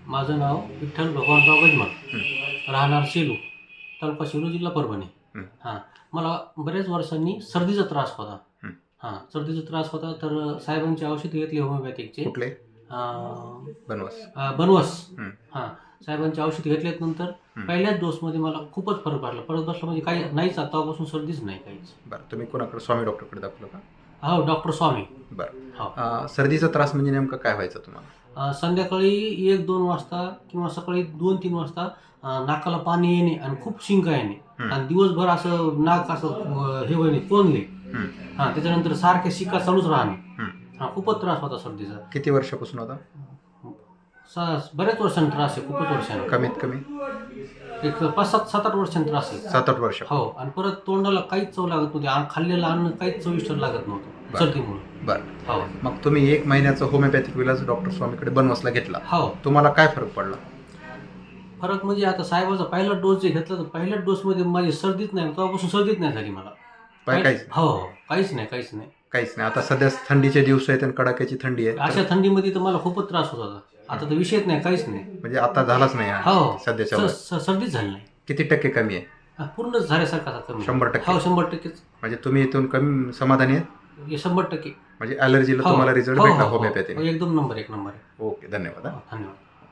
माझं नाव विठ्ठल भगवानराव गजमल, हं. राहणार सेलू, तालुका सेलू, जिल्हा परभणी. हं. हां, मला बऱ्याच वर्षांनी सर्दीचा त्रास होता. हं. हां, सर्दीचा त्रास होता, तर साहेबांची औषधं घेतली होमिओपॅथिकचे. कुठले? बनवास. बनवस. हं. हां, साहेबांची औषधं घेतल्यानंतर हं. पहिल्याच डोसमध्ये मला खूपच फरक पडला. परत बसला म्हणजे काही नाहीच, तेव्हापासून सर्दीच नाही काहीच. बरं, तुम्ही कोणाकडे स्वामी डॉक्टरकडे दाखवलं का? हो, डॉक्टर स्वामी. बरं. हो. सर्दीचा त्रास म्हणजे नेमकं काय व्हायचं तुम्हाला? संध्याकाळी 1-2 वाजता किंवा सकाळी 2-3 वाजता नाकाला पाणी येणे आणि खूप शिंका येणे हं. आणि दिवसभर असं नाक असं हे होणे, कोंदणे. हं. हां, त्याच्यानंतर सारख्या शिका चालूच राहणे. हं. हां, खूपच त्रास होता सर्दीचा. किती वर्षापासून होता? बऱ्याच वर्षांनी त्रास आहे, खूपच वर्षांनी. कमीत कमी एक 5-7-8 वर्षांनी त्रास आहे. 7-8 वर्ष. हो, आणि परत तोंडाला काहीच चव लागत नव्हती. खाल्लेलं अन्न काहीच चविष्ट लागत नव्हतं बरं. सर्दीमुळे. बरं. हो. मग तुम्ही 1 महिन्याचा होमिओपॅथिक इलाज डॉक्टर स्वामीकडे बनवासला घेतला. हो. तुम्हाला काय फरक पडला? फरक म्हणजे आता साहेबाचा पहिला डोस जे घेतला, तर पहिल्याच डोसमध्ये माझी सर्दीच नाही, तेव्हापासून सर्दीच नाही झाली मला. काहीच हो, काहीच नाही. काहीच नाही. आता सध्या थंडीचे दिवस आहेत आणि कडाक्याची थंडी आहे. अशा थंडीमध्ये तर मला खूपच त्रास होत होता. आता तर विषयच नाही, काहीच नाही. म्हणजे आता झालाच नाही हा हो, सध्याच्या वयात. सर्दीच झाली नाही. किती टक्के कमी आहे? पूर्णच झाल्यासारखा कमी. 100%? हो, 100%च. म्हणजे तुम्ही इथून कमी समाधानी आहेत? 100%. म्हणजे ॲलर्जीला तुम्हाला रिझल्ट भेटला होमिओपॅथीने? एकदम नंबर 1 नंबर आहे. ओके, धन्यवाद. धन्यवाद.